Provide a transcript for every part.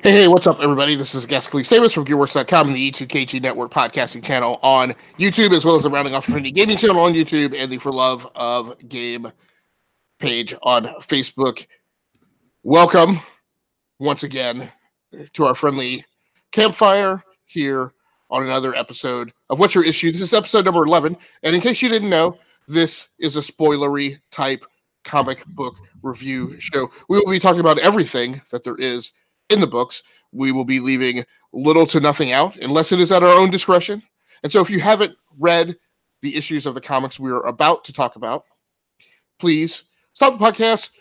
Hey, what's up, everybody? This is Gascally Samus from GearWorks.com and the E2KG Network podcasting channel on YouTube, as well as the Rounding Off Infinity Gaming channel on YouTube and the For Love of Game page on Facebook. Welcome once again to our friendly campfire here on another episode of What's Your Issue. This is episode number 11, and in case you didn't know, this is a spoilery type comic book review show. We will be talking about everything that there is in the books. We will be leaving little to nothing out unless it is at our own discretion. And so if you haven't read the issues of the comics we are about to talk about, please stop the podcast,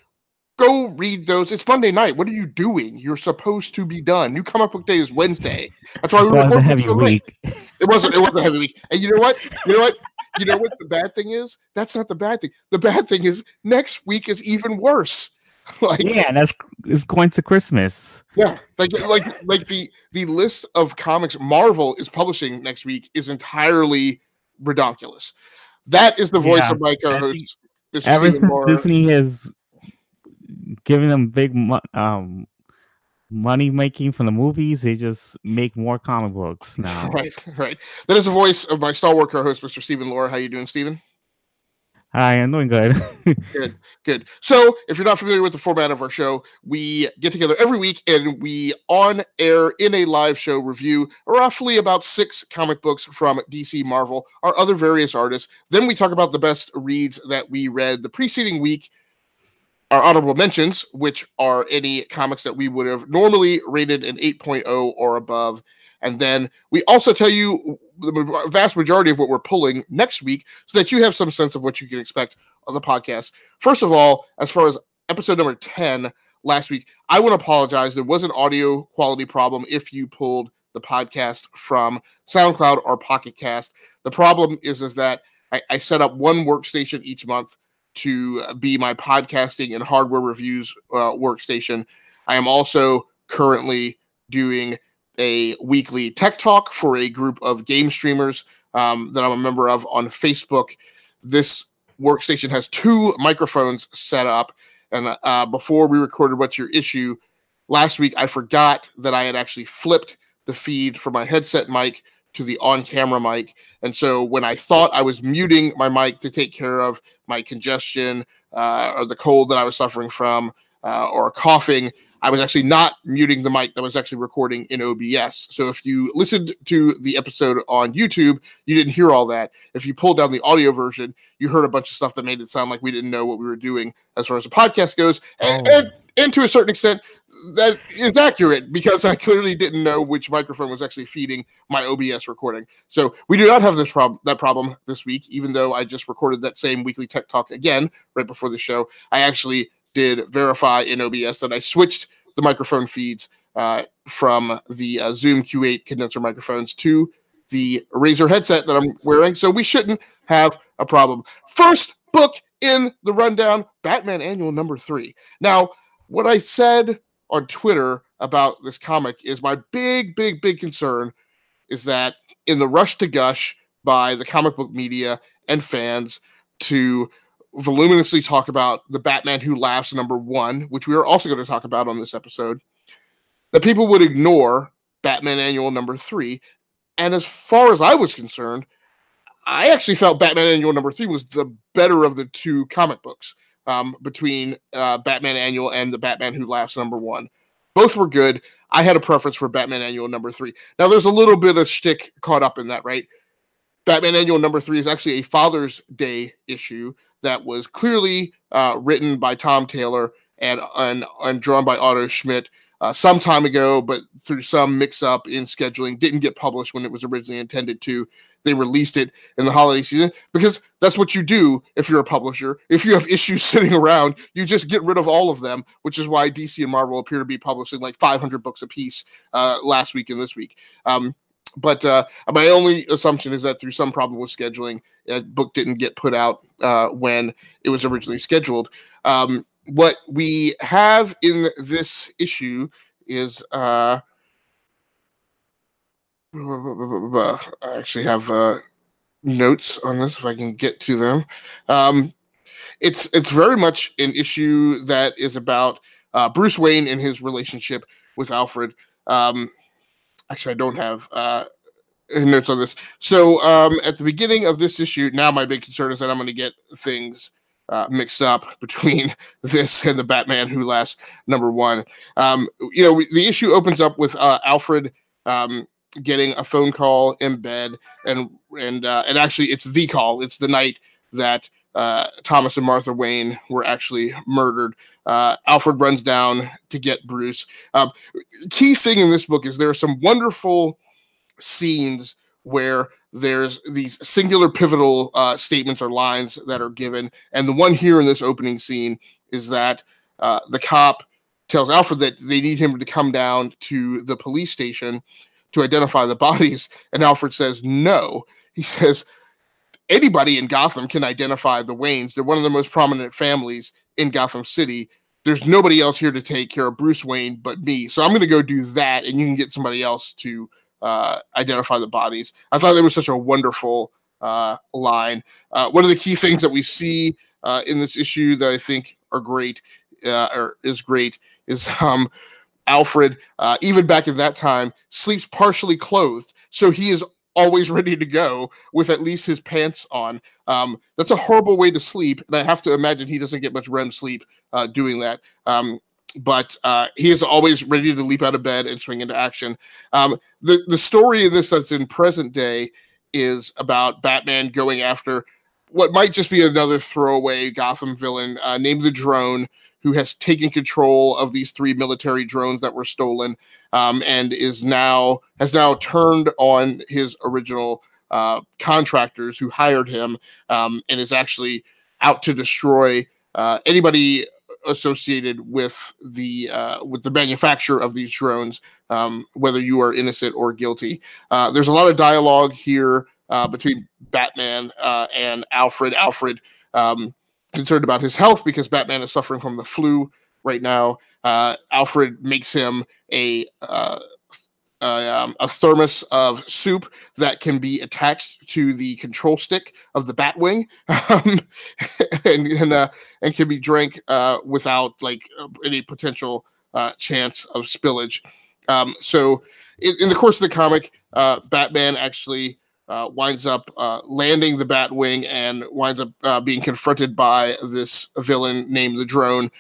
go read those. It's Monday night. What are you doing? You're supposed to be done. New comic book day is Wednesday. That's why we It was a heavy week. It wasn't a heavy week. And you know what? You know what the bad thing is? That's not the bad thing. The bad thing is next week is even worse. And it's going to Christmas. Yeah, like the list of comics Marvel is publishing next week is entirely redonkulous. That is the voice of my co-host. Ever since Disney has given them big money making from the movies, they just make more comic books now. Right. That is the voice of my stalwart co-host, Mr. Stephen Lohr. How you doing, Stephen? Hi, I'm doing good. Good. So, if you're not familiar with the format of our show, we get together every week and we on air in a live show review roughly about 6 comic books from DC, Marvel, or other various artists. Then we talk about the best reads that we read the preceding week, our honorable mentions, which are any comics that we would have normally rated an 8.0 or above. And then we also tell you the vast majority of what we're pulling next week so that you have some sense of what you can expect on the podcast. First of all, as far as episode number 10 last week, I want to apologize. There was an audio quality problem if you pulled the podcast from SoundCloud or Pocket Cast. The problem is that I set up one workstation each month to be my podcasting and hardware reviews workstation. I am also currently doing a weekly tech talk for a group of game streamers that I'm a member of on Facebook. This workstation has 2 microphones set up, and before we recorded What's Your Issue last week, I forgot that I had actually flipped the feed from my headset mic to the on-camera mic, and so when I thought I was muting my mic to take care of my congestion or the cold that I was suffering from or coughing, I was actually not muting the mic that was actually recording in OBS. So if you listened to the episode on YouTube, you didn't hear all that. If you pulled down the audio version, you heard a bunch of stuff that made it sound like we didn't know what we were doing as far as the podcast goes. And to a certain extent, that is accurate because I clearly didn't know which microphone was actually feeding my OBS recording. So we do not have that problem this week, even though I just recorded that same weekly tech talk again right before the show. I actually did verify in OBS that I switched the microphone feeds from the Zoom Q8 condenser microphones to the Razer headset that I'm wearing, so we shouldn't have a problem. First book in the rundown, Batman Annual number 3. Now, what I said on Twitter about this comic is my big concern is that in the rush to gush by the comic book media and fans to voluminously talk about the Batman Who Laughs number 1, which we are also going to talk about on this episode, that people would ignore Batman Annual number 3. And as far as I was concerned, I actually felt Batman Annual number 3 was the better of the 2 comic books between Batman Annual and the Batman Who Laughs number 1. Both were good. I had a preference for Batman Annual number 3. Now, there's a little bit of shtick caught up in that, right? Batman Annual number 3 is actually a Father's Day issue that was clearly written by Tom Taylor and drawn by Otto Schmidt some time ago, but through some mix-up in scheduling, didn't get published when it was originally intended to. They released it in the holiday season because that's what you do if you're a publisher. If you have issues sitting around, you just get rid of all of them, which is why DC and Marvel appear to be publishing like 500 books apiece last week and this week. But my only assumption is that through some problem with scheduling, a book didn't get put out when it was originally scheduled. What we have in this issue is I actually have notes on this if I can get to them. It's very much an issue that is about Bruce Wayne and his relationship with Alfred. Actually, I don't have notes on this. So at the beginning of this issue, now my big concern is that I'm going to get things mixed up between this and the Batman Who Laughs #1. The issue opens up with Alfred getting a phone call in bed, and actually it's the call. It's the night that Thomas and Martha Wayne were actually murdered. Alfred runs down to get Bruce. Key thing in this book is there are some wonderful scenes where there's these singular pivotal statements or lines that are given. And the one here in this opening scene is that the cop tells Alfred that they need him to come down to the police station to identify the bodies. And Alfred says, no. He says, anybody in Gotham can identify the Waynes. They're one of the most prominent families in Gotham City. There's nobody else here to take care of Bruce Wayne but me. So I'm going to go do that, and you can get somebody else to identify the bodies. I thought that was such a wonderful line. One of the key things that we see in this issue that I think are great, is Alfred, even back in that time, sleeps partially clothed. So he is always ready to go with at least his pants on. That's a horrible way to sleep, and I have to imagine he doesn't get much REM sleep doing that. But he is always ready to leap out of bed and swing into action. The story in this that's in present day is about Batman going after what might just be another throwaway Gotham villain named the Drone, who has taken control of these 3 military drones that were stolen, and has now turned on his original contractors who hired him, and is actually out to destroy anybody associated with the manufacture of these drones, whether you are innocent or guilty. There's a lot of dialogue here between Batman and Alfred. Alfred concerned about his health because Batman is suffering from the flu right now. Alfred makes him a thermos of soup that can be attached to the control stick of the Batwing, and can be drank without any potential chance of spillage. So in the course of the comic, Batman actually winds up landing the Batwing and winds up being confronted by this villain named the Drone,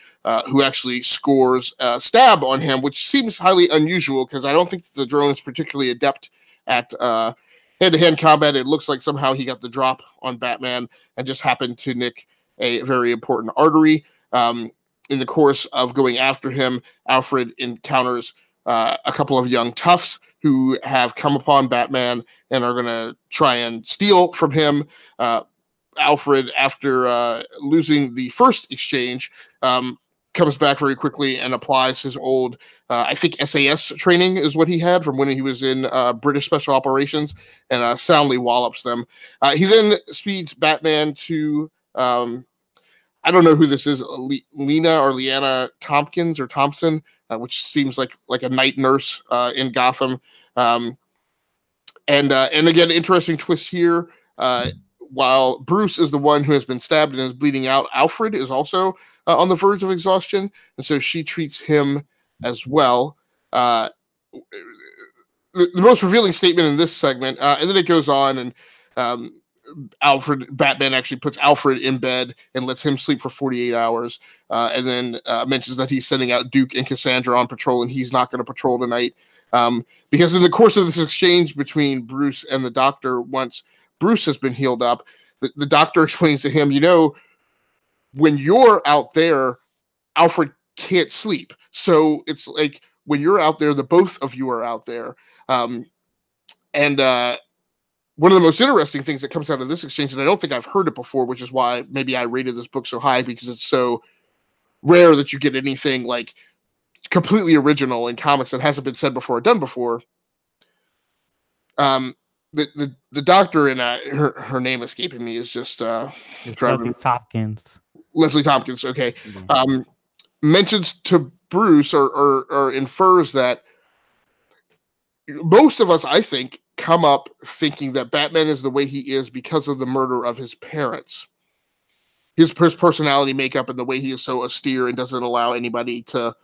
who actually scores a stab on him, which seems highly unusual because I don't think the Drone is particularly adept at hand-to-hand combat. It looks like somehow he got the drop on Batman and just happened to nick a very important artery. In the course of going after him, Alfred encounters a couple of young toughs who have come upon Batman and are going to try and steal from him. Alfred, after losing the first exchange, comes back very quickly and applies his old, I think SAS training is what he had from when he was in British Special Operations, and soundly wallops them. He then speeds Batman to, I don't know who this is, Lena or Leanna Tompkins or Thompson, which seems like a night nurse in Gotham. And again, interesting twist here. While Bruce is the one who has been stabbed and is bleeding out, Alfred is also on the verge of exhaustion, and so she treats him as well. The most revealing statement in this segment, and then it goes on, and Batman actually puts Alfred in bed and lets him sleep for 48 hours, and then mentions that he's sending out Duke and Cassandra on patrol, and he's not going to patrol tonight. Because in the course of this exchange between Bruce and the doctor, once Bruce has been healed up, the doctor explains to him, when you're out there, Alfred can't sleep. So it's like when you're out there, the both of you are out there. And one of the most interesting things that comes out of this exchange, and I don't think I've heard it before, which is why maybe I rated this book so high, because it's so rare that you get anything like completely original in comics that hasn't been said before or done before. The doctor, and her name escaping me, is just Leslie Tompkins. Leslie Tompkins, okay. Mm-hmm. Mentions to Bruce or infers that most of us, I think, come up thinking that Batman is the way he is because of the murder of his parents. His personality makeup and the way he is so austere and doesn't allow anybody to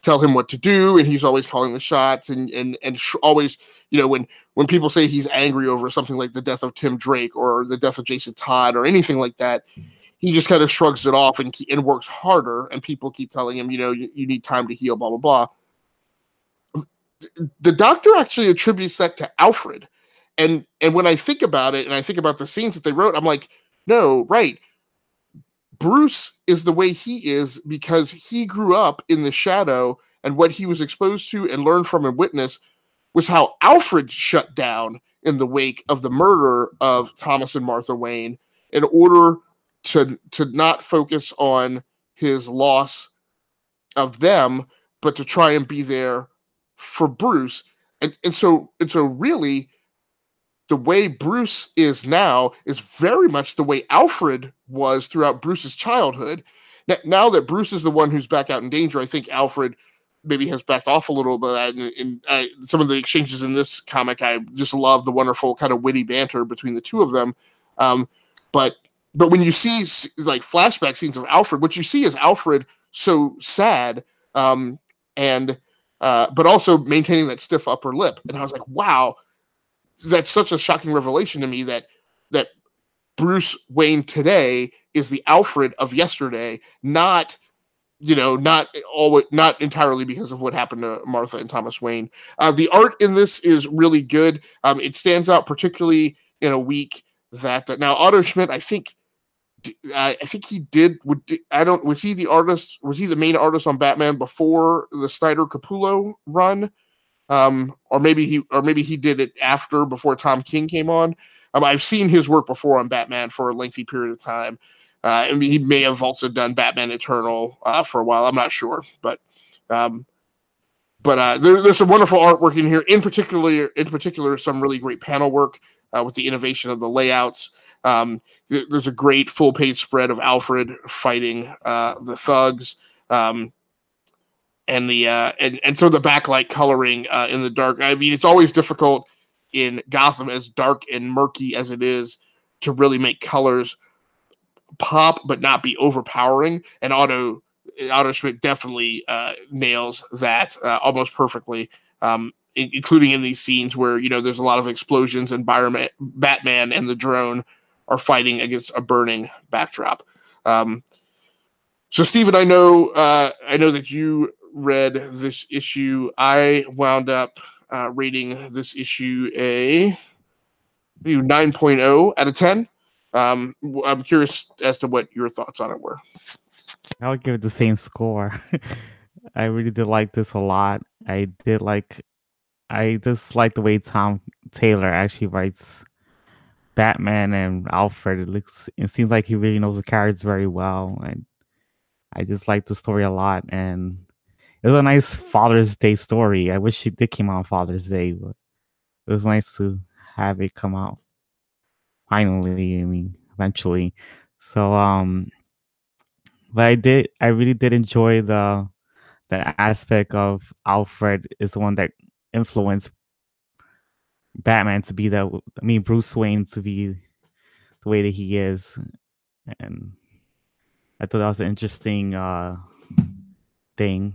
tell him what to do, and he's always calling the shots, and always, when people say he's angry over something like the death of Tim Drake or the death of Jason Todd or anything like that, he just kind of shrugs it off and works harder, and people keep telling him, you need time to heal, blah, blah, blah. The Doctor actually attributes that to Alfred. And when I think about it, and I think about the scenes that they wrote, I'm like, no, right. Bruce is the way he is because he grew up in the shadow, and what he was exposed to and learned from and witnessed was how Alfred shut down in the wake of the murder of Thomas and Martha Wayne in order to not focus on his loss of them, but to try and be there for Bruce. And so really, the way Bruce is now is very much the way Alfred was throughout Bruce's childhood. Now that Bruce is the one who's back out in danger, I think Alfred maybe has backed off a little bit. And some of the exchanges in this comic, I just love the wonderful kind of witty banter between the two of them. But when you see like flashback scenes of Alfred, what you see is Alfred so sad, but also maintaining that stiff upper lip. And I was like, wow, that's such a shocking revelation to me that Bruce Wayne today is the Alfred of yesterday, not entirely because of what happened to Martha and Thomas Wayne. The art in this is really good. It stands out particularly in a week that now Otto Schmidt, I think he did. Was he the artist? Was he the main artist on Batman before the Snyder Capullo run? Or maybe he did it after, before Tom King came on. I've seen his work before on Batman for a lengthy period of time. And he may have also done Batman Eternal for a while. I'm not sure, but there's some wonderful artwork in here. In particular, some really great panel work with the innovation of the layouts. There's a great full page spread of Alfred fighting the thugs. And so the backlight coloring in the dark. I mean, it's always difficult in Gotham, as dark and murky as it is, to really make colors pop but not be overpowering. And Otto Schmidt definitely nails that almost perfectly, including in these scenes where there's a lot of explosions and Batman and the drone are fighting against a burning backdrop. So, Stephen, I know that you read this issue. I wound up rating this issue a 9.0 out of 10. I'm curious as to what your thoughts on it were. I would give it the same score. I really did like this a lot. I just like the way Tom Taylor actually writes Batman and Alfred. It seems like he really knows the characters very well, and I just like the story a lot. And it was a nice Father's Day story. I wish it did come out on Father's Day, but it was nice to have it come out finally. I mean, eventually. So, but I really did enjoy the aspect of Alfred is the one that influenced Batman to be Bruce Wayne to be the way that he is. And I thought that was an interesting thing.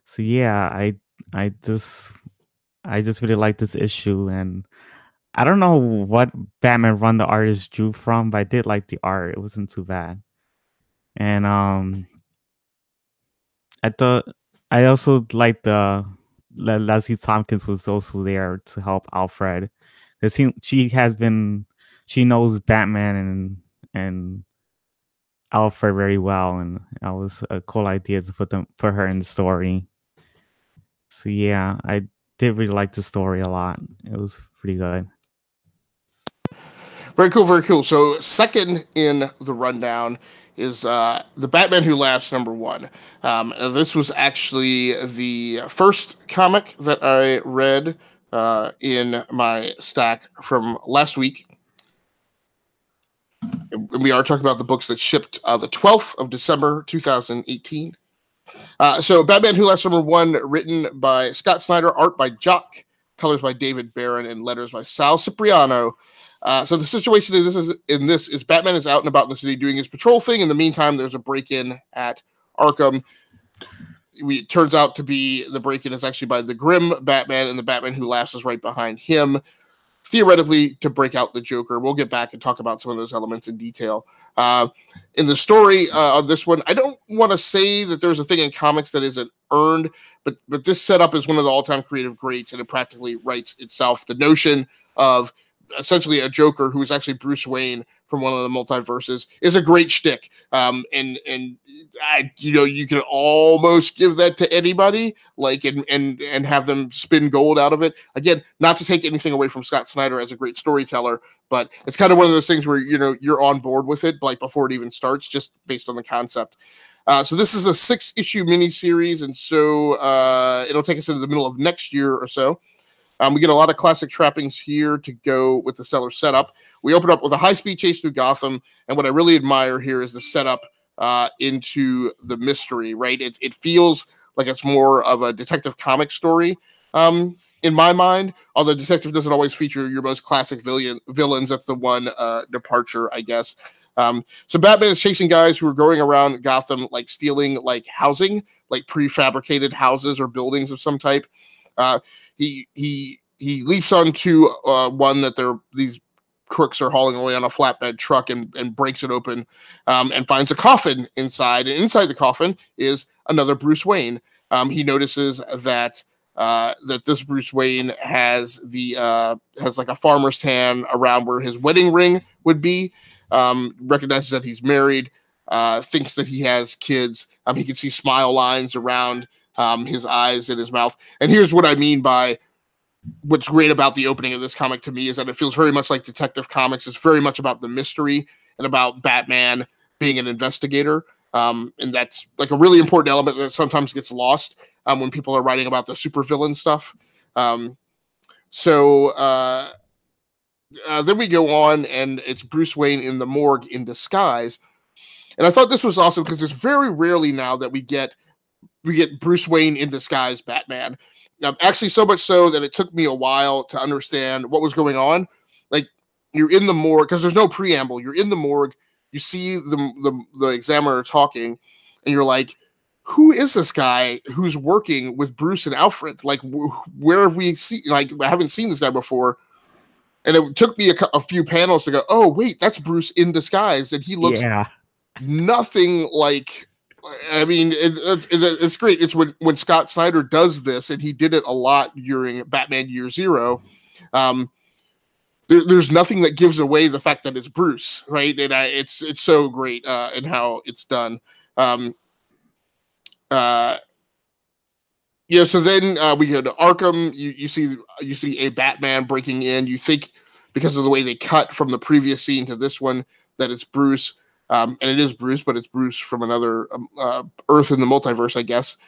So yeah, I just really like this issue, and I don't know what Batman run the artist drew from, but I did like the art. It wasn't too bad. And I also liked Leslie Tompkins was also there to help Alfred. She knows Batman and Alfred very well, and that was a cool idea to put her in the story. So yeah, I did really like the story a lot. It was pretty good. Very cool, very cool. So second in the rundown is The Batman Who Laughs, #1. This was actually the first comic that I read in my stack from last week. And we are talking about the books that shipped the 12th of December, 2018. So Batman Who Laughs, #1, written by Scott Snyder, art by Jock, colors by David Barron, and letters by Sal Cipriano. So the situation is Batman is out and about in the city doing his patrol thing. In the meantime, there's a break-in at Arkham. It turns out to be the break-in is actually by the Grim Batman, and the Batman who laughs is right behind him, theoretically to break out the Joker. We'll get back and talk about some of those elements in detail. In the story of this one, I don't want to say that there's a thing in comics that isn't earned, but this setup is one of the all-time creative greats, and it practically writes itself. The notion of essentially a Joker who is actually Bruce Wayne from one of the multiverses is a great shtick. And you can almost give that to anybody, like and have them spin gold out of it. Again, not to take anything away from Scott Snyder as a great storyteller, but it's kind of one of those things where you're on board with it, like before it even starts, just based on the concept. So this is a 6-issue miniseries, and so it'll take us into the middle of next year or so. We get a lot of classic trappings here to go with the stellar setup. We open up with a high-speed chase through Gotham, and what I really admire here is the setup into the mystery, right? It feels like it's more of a detective comic story in my mind, although detective doesn't always feature your most classic villains. That's the one departure, I guess. So Batman is chasing guys who are going around Gotham, like stealing like housing, like prefabricated houses or buildings of some type. He leaps onto one that these crooks are hauling away on a flatbed truck and breaks it open and finds a coffin inside. And inside the coffin is another Bruce Wayne. He notices that this Bruce Wayne has like a farmer's tan around where his wedding ring would be. Recognizes that he's married. Thinks that he has kids. He can see smile lines around his eyes and his mouth. And here's what I mean by what's great about the opening of this comic to me is that it feels very much like Detective Comics. It's very much about the mystery and about Batman being an investigator. And that's like a really important element that sometimes gets lost when people are writing about the supervillain stuff. Then we go on, and it's Bruce Wayne in the morgue in disguise. And I thought this was awesome because it's very rarely now that we get Bruce Wayne in disguise Batman. Actually, so much so that it took me a while to understand what was going on. Like, you're in the morgue, because there's no preamble. You're in the morgue, you see the examiner talking, and you're like, who is this guy who's working with Bruce and Alfred? Like, where have we seen? Like, I haven't seen this guy before. And it took me a few panels to go, oh, wait, that's Bruce in disguise. And he looks nothing like... I mean, it's great. It's when Scott Snyder does this, and he did it a lot during Batman Year Zero. There's nothing that gives away the fact that it's Bruce, right? And it's so great in how it's done. So then we go to Arkham. You see a Batman breaking in. You think because of the way they cut from the previous scene to this one that it's Bruce. And it is Bruce, but it's Bruce from another Earth in the multiverse, I guess.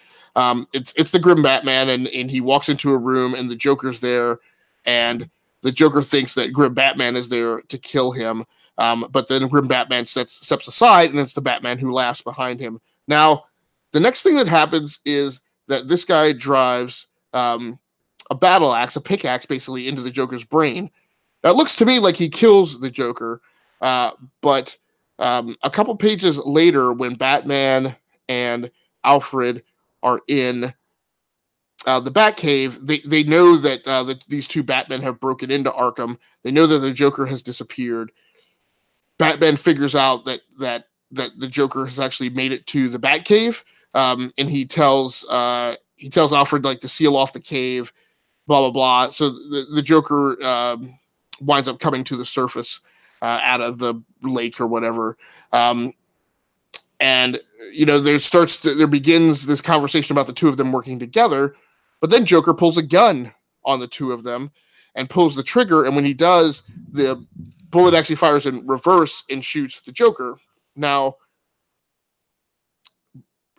It's the Grim Batman, and he walks into a room, and the Joker's there, and the Joker thinks that Grim Batman is there to kill him. But then Grim Batman steps aside, and it's the Batman who laughs behind him. Now, the next thing that happens is that this guy drives a battle axe, a pickaxe, basically, into the Joker's brain. Now, it looks to me like he kills the Joker, but... a couple pages later, when Batman and Alfred are in the Batcave, they know that these two Batmen have broken into Arkham. They know that the Joker has disappeared. Batman figures out that the Joker has actually made it to the Batcave, and he tells Alfred like to seal off the cave, blah blah blah. So the Joker winds up coming to the surface. Out of the lake or whatever. And, there begins this conversation about the two of them working together, but then Joker pulls a gun on the two of them and pulls the trigger, and when he does, the bullet actually fires in reverse and shoots the Joker. Now,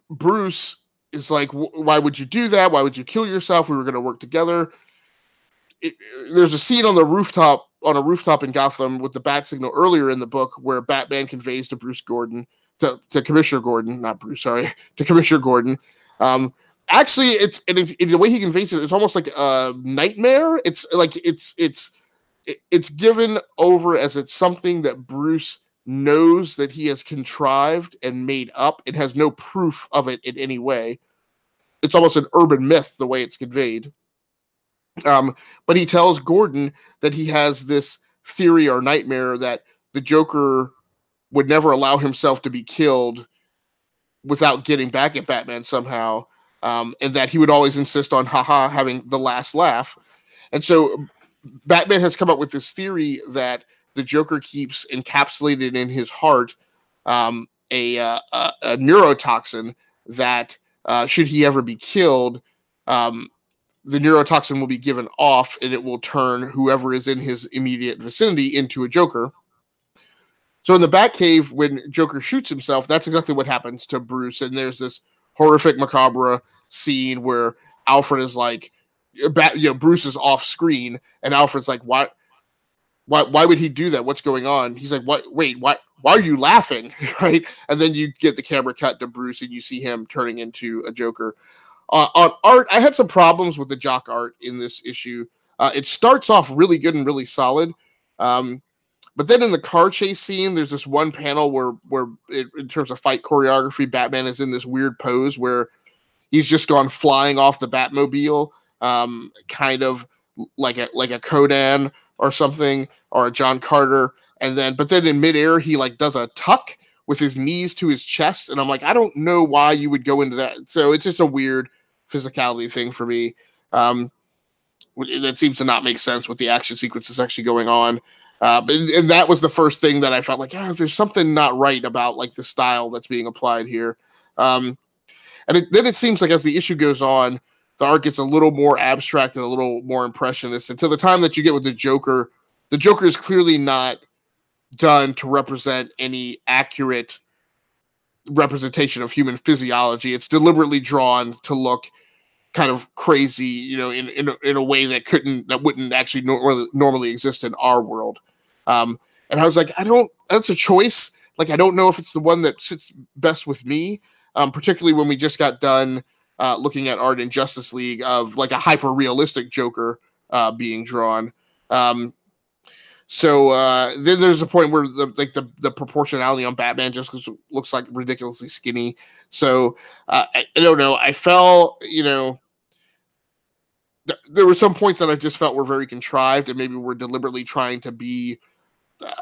Bruce is like, why would you do that? Why would you kill yourself? We were going to work together. There's a scene on a rooftop in Gotham with the bat signal earlier in the book where Batman conveys to to Commissioner Gordon, not Bruce, sorry, to Commissioner Gordon. Actually, it's the way he conveys it. It's almost like a nightmare. It's like it's it's given over as it's something that Bruce knows that he has contrived and made up. It has no proof of it in any way. It's almost an urban myth the way it's conveyed. But he tells Gordon that he has this theory or nightmare that the Joker would never allow himself to be killed without getting back at Batman somehow, and that he would always insist on haha having the last laugh. And so Batman has come up with this theory that the Joker keeps encapsulated in his heart a neurotoxin that should he ever be killed, the neurotoxin will be given off and it will turn whoever is in his immediate vicinity into a Joker. So in the Batcave, when Joker shoots himself, that's exactly what happens to Bruce. And there's this horrific, macabre scene where Alfred is like, Bruce is off screen, and Alfred's like, why would he do that? What's going on? He's like, what? Wait, why are you laughing? Right? And then you get the camera cut to Bruce, and you see him turning into a Joker. On art, I had some problems with the Jock art in this issue. It starts off really good and really solid. But then in the car chase scene, there's this one panel where in terms of fight choreography, Batman is in this weird pose where he's just gone flying off the Batmobile, kind of like a Conan or something, or a John Carter. But then in midair, he like does a tuck with his knees to his chest. And I'm like, I don't know why you would go into that. So it's just a weird physicality thing for me. That seems to not make sense with the action sequences actually going on. And that was the first thing that I felt like, there's something not right about like the style that's being applied here. Then it seems like as the issue goes on, the art gets a little more abstract and a little more impressionist. Until the time that you get with the Joker is clearly not done to represent any accurate representation of human physiology. It's deliberately drawn to look kind of crazy, in a way that wouldn't actually normally exist in our world. And I was like, that's a choice. Like, I don't know if it's the one that sits best with me, particularly when we just got done looking at art in Justice League of like a hyper realistic Joker being drawn. So then there's a point where the proportionality on Batman just looks like ridiculously skinny. So I don't know. I felt, there were some points that I just felt were very contrived and maybe were deliberately trying to be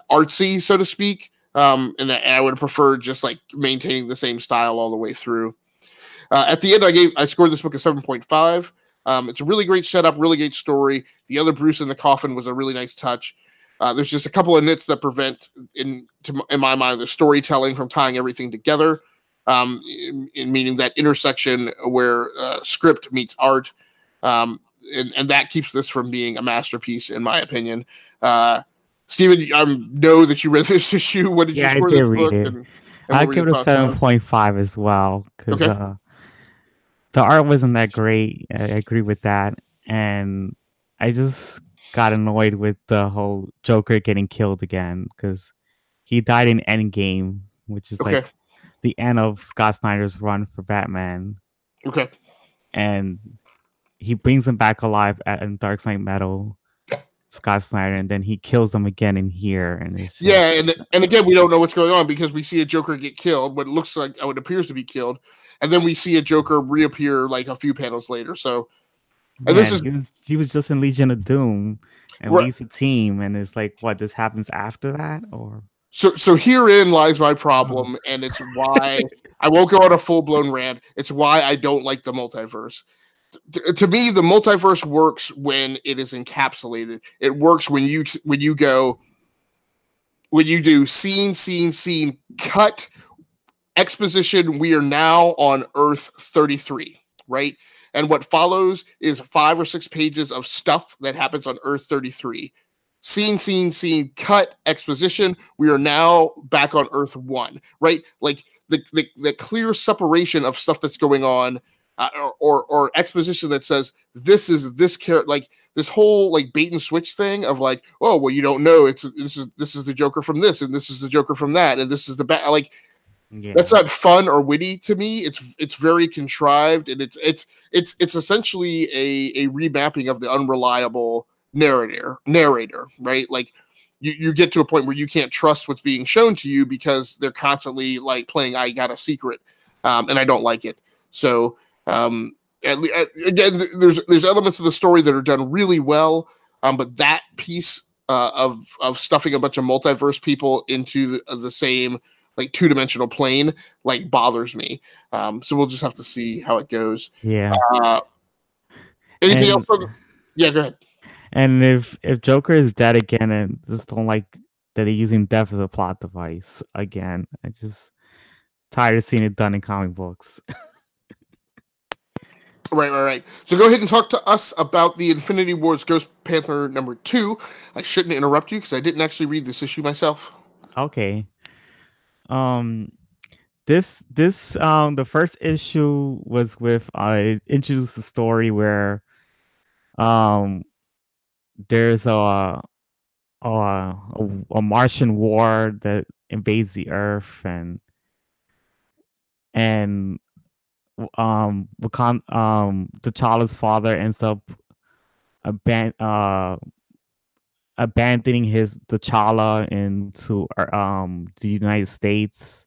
artsy, so to speak. And I would have preferred just like maintaining the same style all the way through. At the end, I scored this book a 7.5. It's a really great setup, really great story. The other Bruce in the coffin was a really nice touch. There's just a couple of nits that prevent, in my mind, the storytelling from tying everything together, meaning that intersection where script meets art. And that keeps this from being a masterpiece, in my opinion. Steven, I know that you read this issue. What did you score this book? And I'll give it a 7.5 as well, because the art wasn't that great. I agree with that. And I just got annoyed with the whole Joker getting killed again, because he died in Endgame, which is like the end of Scott Snyder's run for Batman. Okay. And he brings him back alive in Dark Knight Metal, Scott Snyder, and then he kills him again in here. And it's just, and again, we don't know what's going on because we see a Joker get killed, what appears to be killed, and then we see a Joker reappear like a few panels later. So, and he was just in Legion of Doom and leaves a team, and it's like, what, this happens after that, or? So herein lies my problem, and it's why I won't go on a full-blown rant. It's why I don't like the multiverse. To me, the multiverse works when it is encapsulated. It works when you do scene, cut, exposition. We are now on Earth 33, right? And what follows is 5 or 6 pages of stuff that happens on Earth 33. Scene, cut, exposition. We are now back on Earth 1, right? Like the clear separation of stuff that's going on, or exposition that says this is this character, like this whole like bait and switch thing of like, oh well, you don't know this is the Joker from this, and this is the Joker from that, and this is the like. Yeah. That's not fun or witty to me. It's very contrived, and it's essentially a remapping of the unreliable narrator, right? Like you get to a point where you can't trust what's being shown to you because they're constantly like playing I got a secret, and I don't like it. So again, there's elements of the story that are done really well, but that piece of stuffing a bunch of multiverse people into the same like two-dimensional plane like bothers me. So we'll just have to see how it goes. Yeah. Uh, anything else? And Yeah, go ahead. and if Joker is dead again, and just don't like that they're using death as a plot device again. I just tired of seeing it done in comic books. Right. So go ahead and talk to us about the Infinity Wars Ghost Panther #2. I shouldn't interrupt you because I didn't actually read this issue myself. Okay. Um this the first issue was with I introduced the story where um there's a Martian war that invades the Earth, and T'Challa's father ends up aban- uh abandoning his T'Challa into the United States,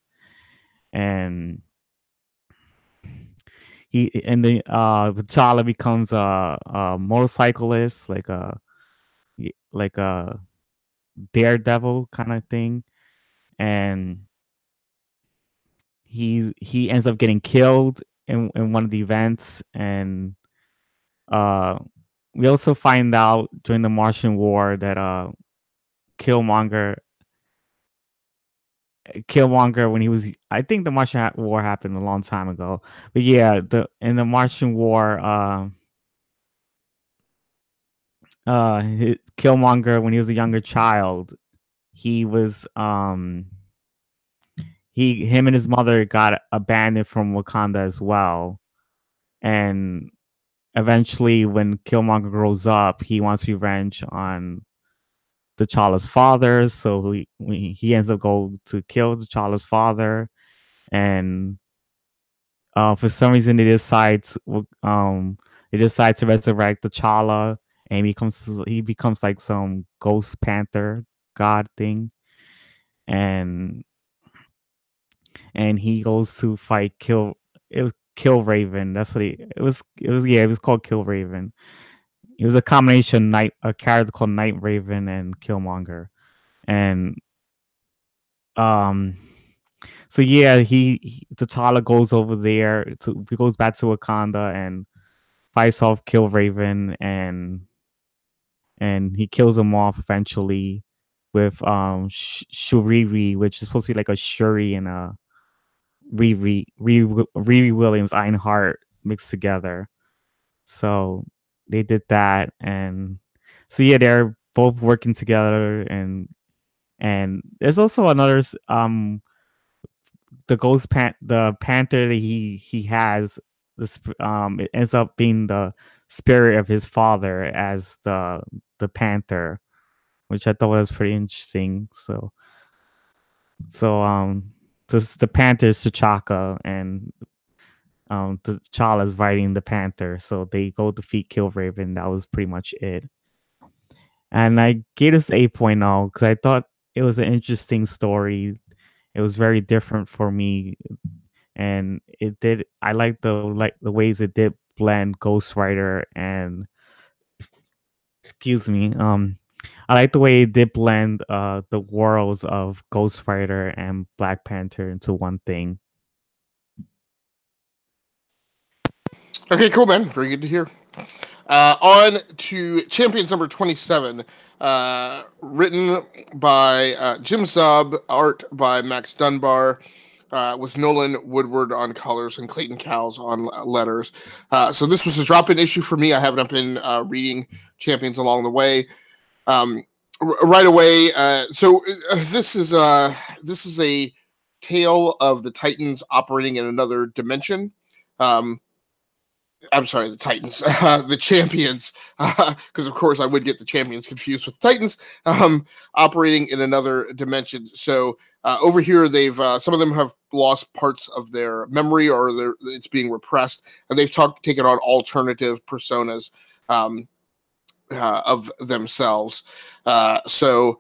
and T'Challa becomes a motorcyclist, like a daredevil kind of thing, and he ends up getting killed in one of the events, and uh we also find out during the Martian War that Killmonger Killmonger when he was I think the War happened a long time ago. But yeah, the in the Martian War Killmonger when he was a younger child, he was him and his mother got abandoned from Wakanda as well. And eventually when Killmonger grows up, he wants revenge on T'Challa's father, so he ends up going to kill T'Challa's father, and for some reason they decide to resurrect T'Challa, and he becomes like some ghost panther god thing, and he goes to fight Kill Raven. That's what it was called Kill Raven. It was a combination a character called Night Raven and Killmonger, and um so yeah, T'Challa goes over there he goes back to Wakanda and fights off Kill Raven, and he kills him off eventually with Shuriri, which is supposed to be like a Shuri and a Riri Williams Ironheart mixed together. So they did that, and so yeah, they're both working together, and there's also another the panther that he has it ends up being the spirit of his father as the panther, which I thought was pretty interesting. So the panther is T'Chaka, and T'Challa is riding the panther, so they go defeat Killraven. That was pretty much it, and I gave this 8.0 because I thought it was an interesting story. It was very different for me, and I like the ways it did blend Ghost Rider and excuse me, I like the way it did blend the worlds of Ghost Rider and Black Panther into one thing. Okay, cool, man. Very good to hear. On to Champions #27, written by Jim Zub, art by Max Dunbar, with Nolan Woodward on colors and Clayton Cowles on letters. So this was a drop-in issue for me. I haven't been reading Champions along the way. Right away. This is a tale of the Titans operating in another dimension. I'm sorry, the Titans, the Champions, because of course I would get the Champions confused with Titans, operating in another dimension. So over here, they've some of them have lost parts of their memory, or it's being repressed, and they've taken on alternative personas. Um, of themselves. So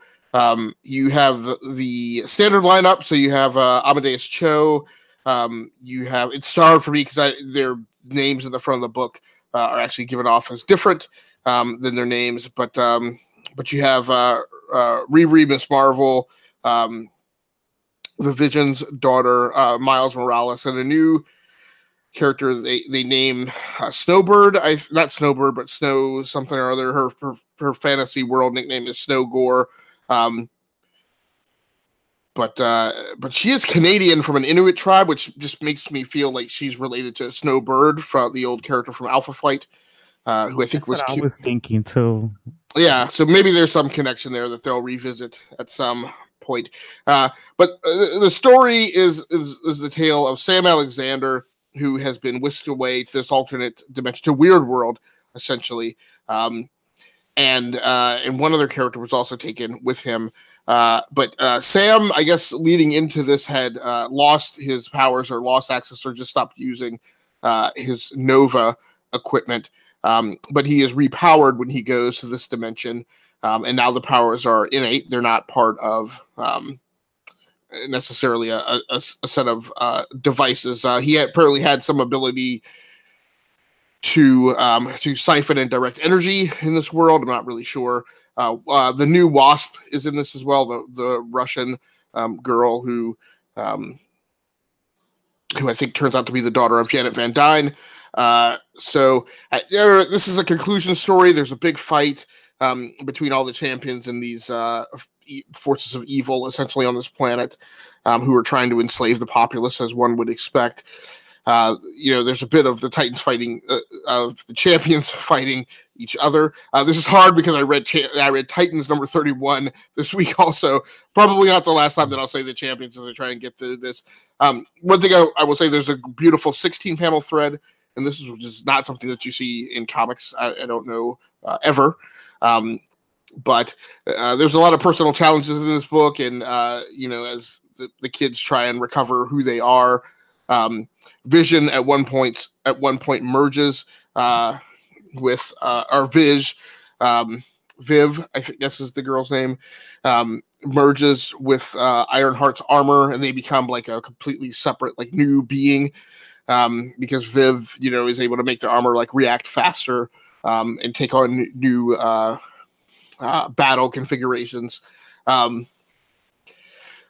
you have the standard lineup. So you have Amadeus Cho. You have it's hard for me because their names in the front of the book are actually given off as different than their names, but you have Riri, Miss Marvel, the Vision's daughter, Miles Morales, and a new character they named Snowbird. Not Snowbird, but Snow something or other. Her fantasy world nickname is Snow Gore. Um, but she is Canadian from an Inuit tribe, which just makes me feel like she's related to Snowbird from the old character from Alpha Flight, who I think That's what was I was thinking too. yeah. So maybe there's some connection there that they'll revisit at some point. But the story is the tale of Sam Alexander, who has been whisked away to this alternate dimension, to Weird World, essentially. And one other character was also taken with him. But Sam, I guess, leading into this, had lost his powers or lost access or just stopped using his Nova equipment. But he is repowered when he goes to this dimension. And now the powers are innate. They're not part of necessarily a set of devices. He apparently had some ability to siphon and direct energy in this world. I'm not really sure. The new Wasp is in this as well. The Russian girl who I think turns out to be the daughter of Janet Van Dyne. So this is a conclusion story. There's a big fight between all the champions and these forces of evil, essentially on this planet, who are trying to enslave the populace, as one would expect. There's a bit of the Titans fighting, of the champions fighting each other. This is hard because I read Titans number 31 this week also. Probably not the last time that I'll say the champions as I try and get through this. One thing I will say, there's a beautiful 16-panel thread, and this is just not something that you see in comics, I don't know, ever. But there's a lot of personal challenges in this book, and as the kids try and recover who they are. Vision at one point merges with our Viv, I think this is the girl's name, merges with Ironheart's armor, and they become like a completely separate, like, new being, because Viv, is able to make their armor like react faster and take on new battle configurations.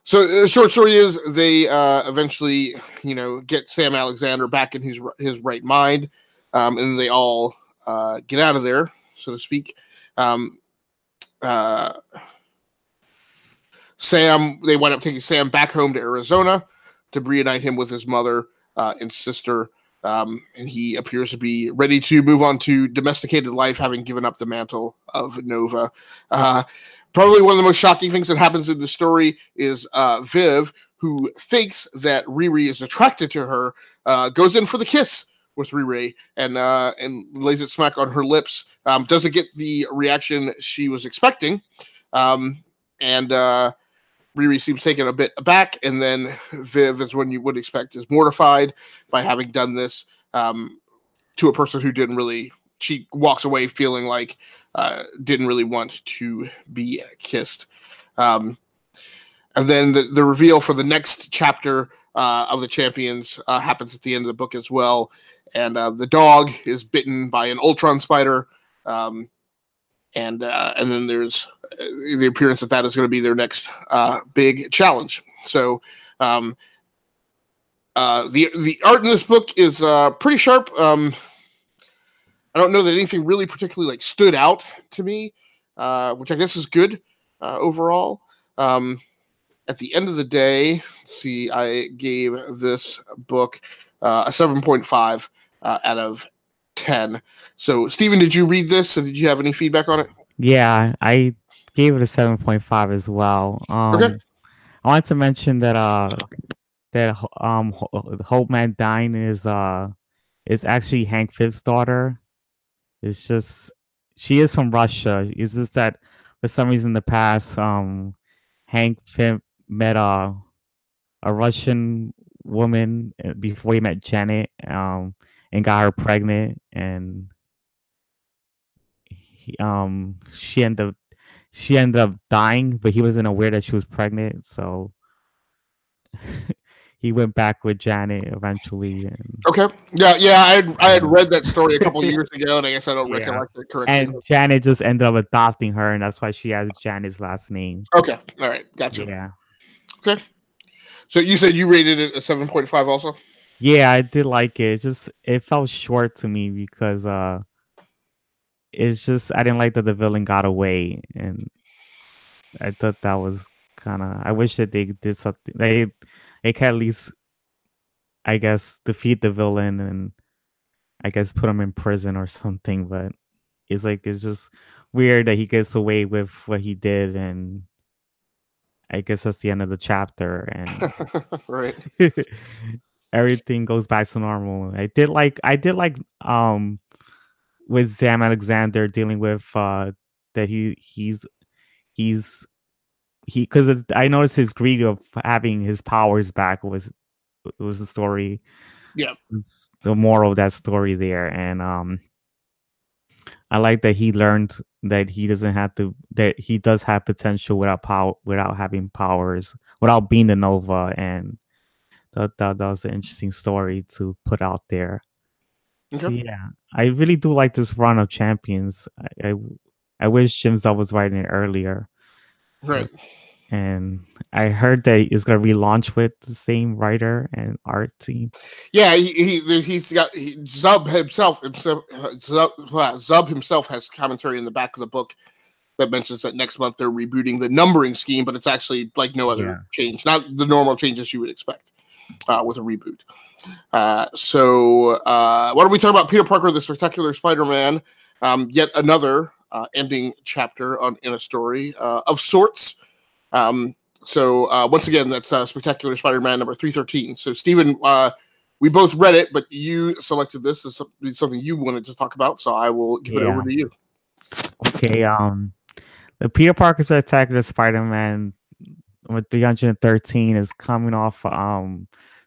So the short story is they eventually, get Sam Alexander back in his right mind, and they all get out of there, so to speak. They wind up taking Sam back home to Arizona to reunite him with his mother and sister, and he appears to be ready to move on to domesticated life, having given up the mantle of Nova. Probably one of the most shocking things that happens in the story is Viv, who thinks that Riri is attracted to her, goes in for the kiss with Riri and lays it smack on her lips. Doesn't get the reaction she was expecting, and Riri seems taken a bit aback, and then Viv, as one you would expect, is mortified by having done this to a person who didn't really. She walks away feeling like didn't really want to be kissed. And then the reveal for the next chapter of the Champions happens at the end of the book as well. And the dog is bitten by an Ultron spider. And then there's the appearance that is going to be their next big challenge. So the art in this book is pretty sharp. I don't know that anything really particularly stood out to me, which I guess is good overall. At the end of the day, let's see, I gave this book a 7.5 out of 10. So, Steven, did you read this? And did you have any feedback on it? Yeah, I gave it a 7.5 as well. Okay. I want to mention that Hope Van Dyne is actually Hank Pym's daughter. It's just she is from Russia. It's just that for some reason in the past, Hank Pym met a Russian woman before he met Janet, and got her pregnant, and she ended up dying, but he wasn't aware that she was pregnant, so he went back with Janet eventually, and Okay. Yeah. I had yeah. read that story a couple years ago, and I guess I don't Yeah. recollect it correctly. And Janet just ended up adopting her, and that's why she has Janet's last name. Okay. All right. Gotcha. Yeah. Okay. So you said you rated it a 7.5 also? Yeah, I did like it. Just it felt short to me because it's just I didn't like that the villain got away, and I thought that was kind of. I wish that they did something. They could at least, I guess, defeat the villain and I guess put him in prison or something. But it's just weird that he gets away with what he did, and I guess that's the end of the chapter, and Right. everything goes back to normal. I did like with Sam Alexander dealing with that he's he because I noticed his greed of having his powers back was the story, Yeah. was the moral of that story there, and I like that he learned that he doesn't have to that he does have potential without having powers without being the Nova, and that was an interesting story to put out there. So Okay. yeah, I really do like this run of champions. I wish Jim Zub was writing it earlier. Right. And I heard that it's gonna relaunch with the same writer and art team. Yeah. He's got Zub himself has commentary in the back of the book that mentions that next month they're rebooting the numbering scheme, but it's actually like no other Yeah, change, not the normal changes you would expect with a reboot. So why don't we talk about Peter Parker, the Spectacular Spider-Man? Yet another ending chapter in a story of sorts. Once again, that's Spectacular Spider-Man number 313. So Stephen, we both read it, but you selected this as something you wanted to talk about, so I will give it over yeah. to you. Okay. The Peter Parker Spectacular Spider-Man with 313 is coming off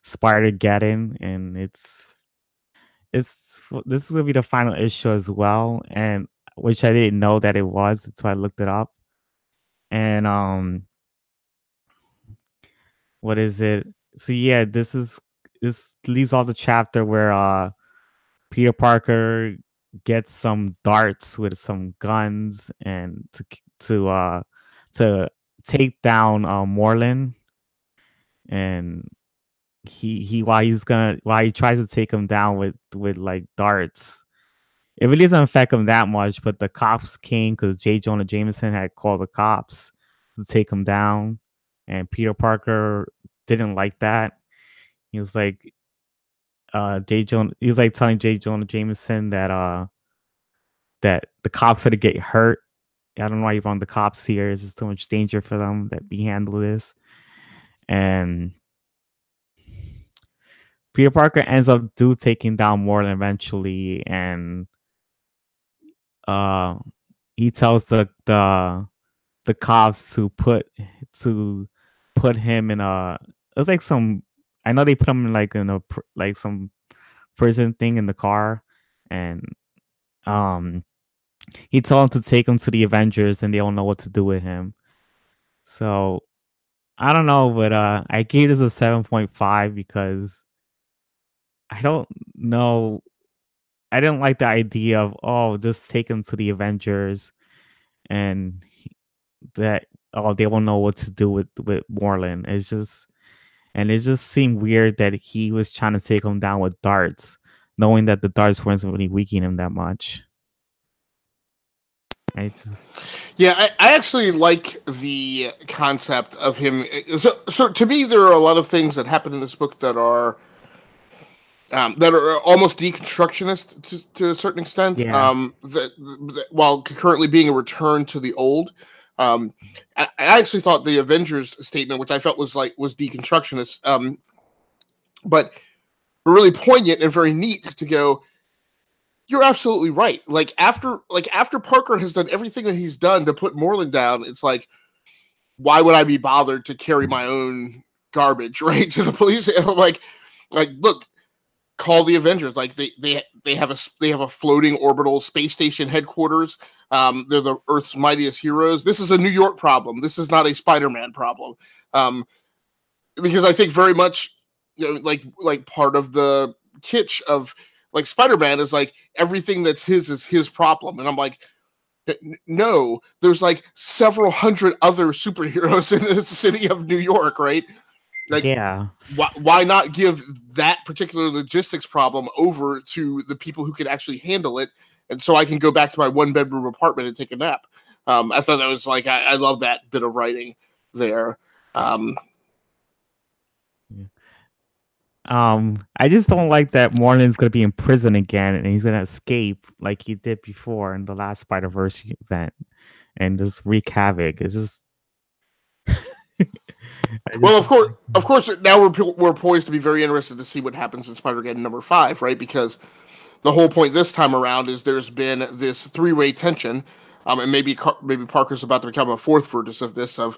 Spider-Geddon, and this is gonna be the final issue as well, and which I didn't know that it was, so I looked it up. And what is it? So yeah, this leaves all the chapter where Peter Parker gets some darts with some guns and to take down Moreland, and while he tries to take him down with like darts. It really doesn't affect him that much, but the cops came because J. Jonah Jameson had called the cops to take him down, and Peter Parker didn't like that. He was like, he was like telling J. Jonah Jameson that the cops had to get hurt. I don't know why you brought the cops here. It's too much danger for them that we handle this. And Peter Parker ends up taking down Moreland eventually, and uh, he tells the cops to put him in a. It's like some. I know they put him in like like some prison thing in the car, and um he told them to take him to the Avengers, and they don't know what to do with him. So I don't know, but I gave this a 7.5 because I don't know. I didn't like the idea of just take him to the Avengers and that they won't know what to do with Moreland. It just seemed weird that he was trying to take him down with darts, knowing that the darts weren't really weakening him that much. I just Yeah, I actually like the concept of him. So to me, there are a lot of things that happen in this book that are almost deconstructionist to a certain extent. yeah. That while concurrently being a return to the old. Um, I actually thought the Avengers statement, which I felt was deconstructionist, but really poignant and very neat to go. You're absolutely right. After Parker has done everything that he's done to put Moreland down, it's like, why would I be bothered to carry my own garbage right to the police? I'm like, look, call the Avengers. Like they have a floating orbital space station headquarters. They're the Earth's mightiest heroes. This is a New York problem. This is not a Spider-Man problem. Because I think very much, like part of the kitsch of like Spider-Man is like everything that's his is his problem, and I'm like, no, there's like several hundred other superheroes in the city of New York, right? Like, Yeah. why not give that particular logistics problem over to the people who can actually handle it, and so I can go back to my one bedroom apartment and take a nap. I thought that was like I love that bit of writing there. I just don't like that Marlon's gonna be in prison again and he's gonna escape like he did before in the last Spider Verse event and just wreak havoc. It's just, Well, of course, now we're poised to be very interested to see what happens in Spider-Man #5, right? Because the whole point this time around is there's been this three-way tension, and maybe Parker's about to become a fourth versus of this of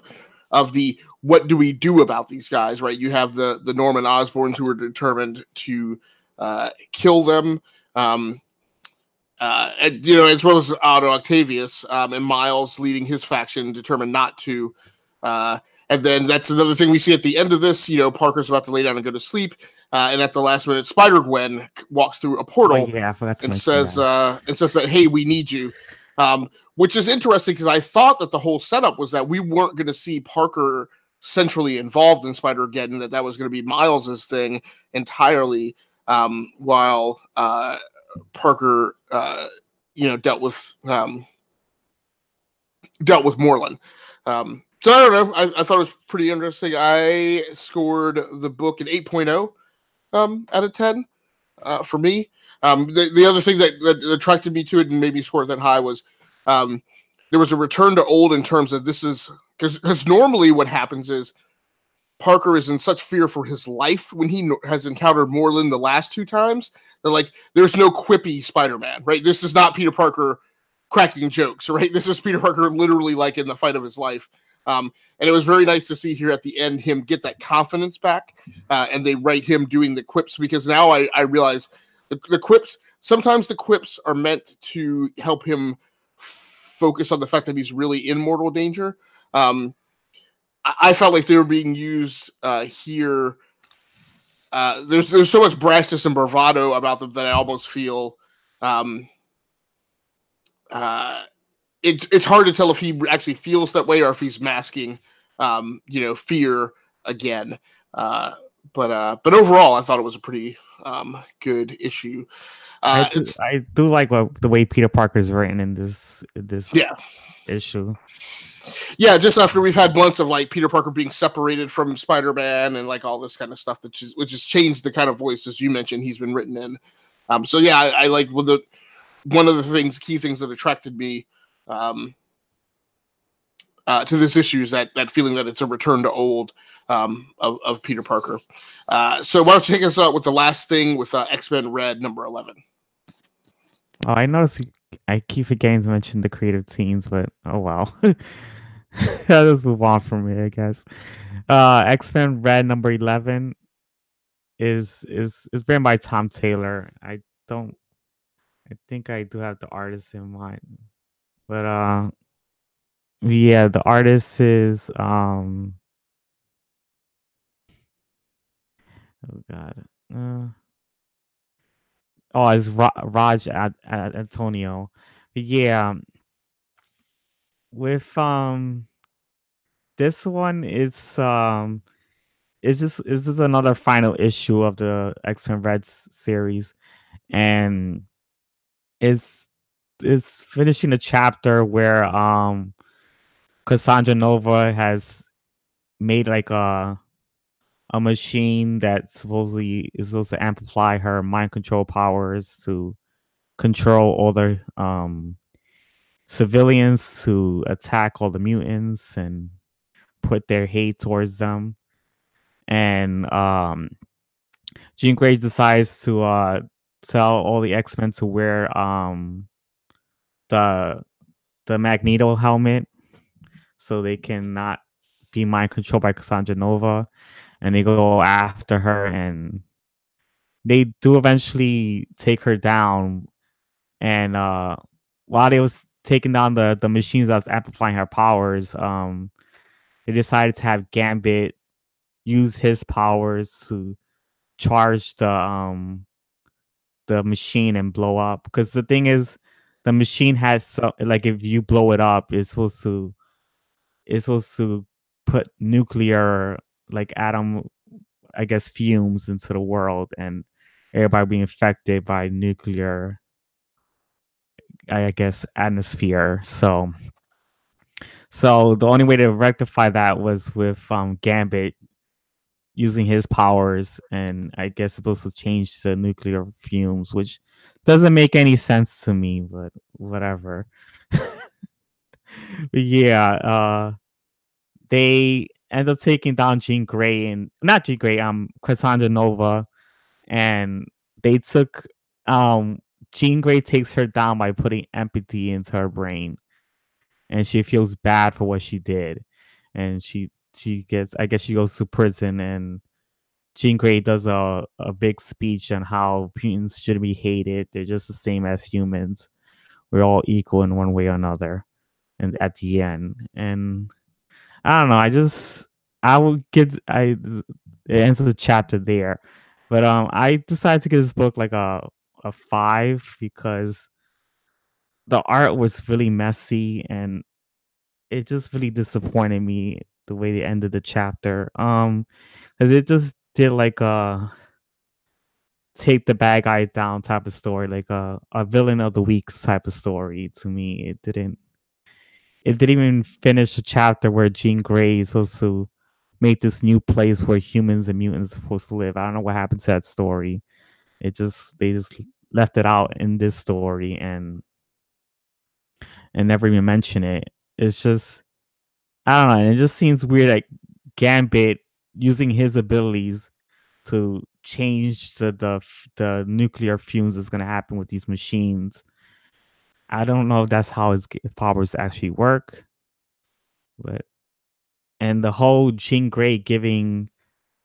the what do we do about these guys, right? You have the Norman Osborns who are determined to kill them, and, as well as Otto Octavius, and Miles leading his faction determined not to. And then that's another thing we see at the end of this. Parker's about to lay down and go to sleep, and at the last minute, Spider-Gwen walks through a portal yeah, I forgot to and mention says, that. "Hey, we need you," which is interesting because I thought that the whole setup was that we weren't going to see Parker centrally involved in Spider-Geddon, that was going to be Miles's thing entirely, while Parker, dealt with Moreland. So I don't know. I thought it was pretty interesting. I scored the book an 8.0 out of 10 for me. The other thing that attracted me to it and made me score that high was there was a return to old in terms of this is because normally what happens is Parker is in such fear for his life when he has encountered Moreland the last two times that like there's no quippy Spider-Man, right? This is not Peter Parker cracking jokes, right? This is Peter Parker literally like in the fight of his life. And it was very nice to see here at the end him get that confidence back, and they write him doing the quips because now I realize the quips, sometimes the quips are meant to help him focus on the fact that he's really in mortal danger. I felt like they were being used here. There's so much brashness and bravado about them that I almost feel it's hard to tell if he actually feels that way or if he's masking, fear again. But overall, I thought it was a pretty good issue. I do like the way Peter Parker's written in this yeah. issue. Yeah, just after we've had months of like Peter Parker being separated from Spider-Man and like all this kind of stuff, which has changed the kind of voice, as you mentioned, he's been written in. So yeah, I like one of the key things that attracted me to this issue is that feeling that it's a return to old of Peter Parker. So why don't you take us out with the last thing with X-Men Red #11? Oh, I noticed I keep forgetting to mention the creative teams, but oh well. I'll just move on from it, I guess. X-Men Red #11 is written by Tom Taylor. I think I do have the artist in mind. But yeah, the artist is oh god. It's Raj Antonio. Yeah. With this one is this another final issue of the X-Men Red series, and it's finishing a chapter where Cassandra Nova has made like a machine that supposedly is supposed to amplify her mind control powers to control all the civilians to attack all the mutants and put their hate towards them. And Jean Grey decides to tell all the X-Men to wear the Magneto helmet so they cannot be mind controlled by Cassandra Nova, and they go after her and they do eventually take her down, and while they was taking down the machines that was amplifying her powers, they decided to have Gambit use his powers to charge the machine and blow up. Because the thing is, the machine has like if you blow it up, it's supposed to put nuclear like atom, I guess, fumes into the world, and everybody being affected by nuclear, I guess, atmosphere. So the only way to rectify that was with Gambit using his powers, and I guess supposed to change the nuclear fumes, which doesn't make any sense to me, but whatever. But yeah, they end up taking down Jean Grey, and not Jean Grey, Cassandra Nova, and they took um Jean Grey takes her down by putting empathy into her brain, and she feels bad for what she did, and she gets, I guess, she goes to prison, and Jean Grey does a big speech on how mutants should be hated. They're just the same as humans. We're all equal in one way or another. And at the end, and I don't know. I would give I it ends the chapter there, but I decided to give this book like a 5 because the art was really messy, and it just really disappointed me the way they ended the chapter. Because it just did like a take the bad guy down type of story, like a villain of the week type of story. To me, it didn't even finish a chapter where Jean Grey is supposed to make this new place where humans and mutants are supposed to live. I don't know what happened to that story. They just left it out in this story, and never even mention it. It's just, I don't know. And it just seems weird, like Gambit using his abilities to change the nuclear fumes that's gonna happen with these machines. I don't know if that's how his powers actually work, but and the whole Jean Grey giving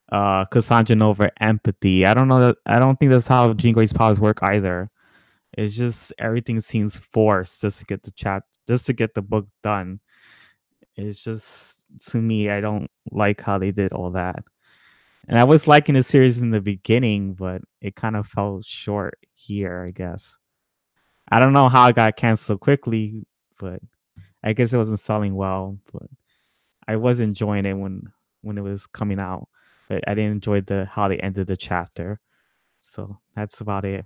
Cassandra Nova empathy. I don't know that I don't think that's how Jean Grey's powers work either. It's just everything seems forced just to get just to get the book done. It's just, to me, I don't like how they did all that. And I was liking the series in the beginning, but it kind of fell short here, I guess. I don't know how it got canceled quickly, but I guess it wasn't selling well. But I was enjoying it when it was coming out, but I didn't enjoy the how they ended the chapter. So that's about it.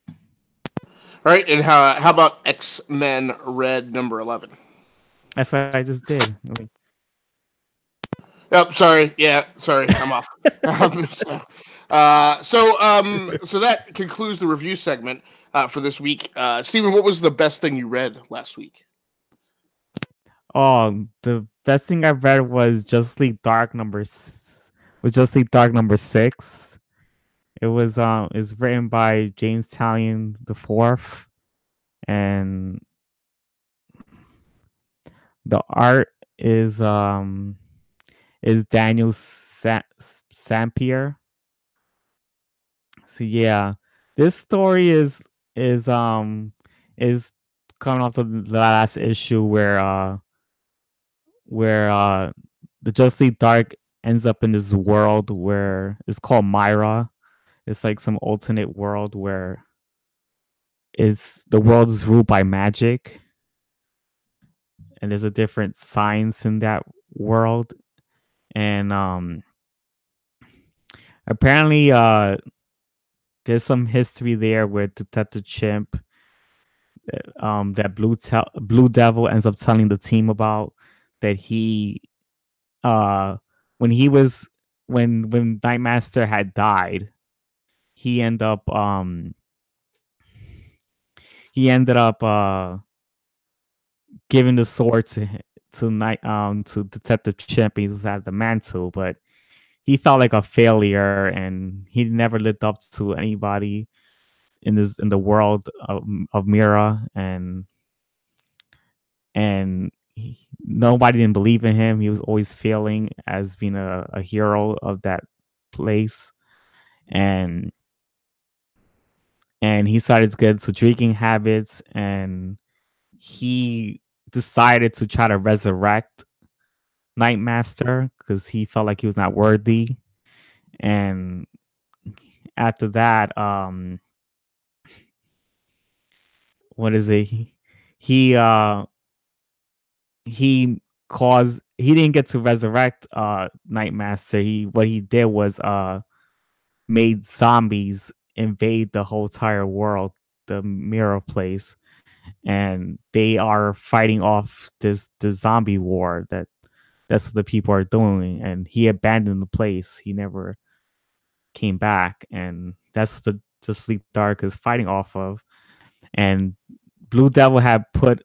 All right, and how about X Men Red number 11? That's what I just did. I mean, Yep, sorry. Yeah, sorry, I'm off. So that concludes the review segment for this week. Steven, what was the best thing you read last week? oh, the best thing I read was Just League Dark was Just League Dark number 6. It's written by James Talion the fourth, and the art is Daniel Sampier. So yeah, this story is um is coming off the last issue where the Just League Dark ends up in this world where it's called Myra. It's like some alternate world where the world is ruled by magic, and there's a different science in that world. And apparently there's some history there where Detective Chimp, that Blue Devil ends up telling the team about, that he uh when he was when Nightmaster had died, he ended up giving the sword to Detective Chimp. He was at the mantle, but he felt like a failure, and he never lived up to anybody in the world of Mira, and nobody didn't believe in him. He was always failing as being a hero of that place, and he started to get into drinking habits, and he decided to try to resurrect Nightmaster because he felt like he was not worthy. And after that, what is it? He he he didn't get to resurrect Nightmaster. What he did was made zombies invade the whole entire world, the mirror place, and they are fighting off this zombie war that's what the people are doing. And he abandoned the place. He never came back, and that's the Sleep Dark is fighting off of. And Blue Devil had put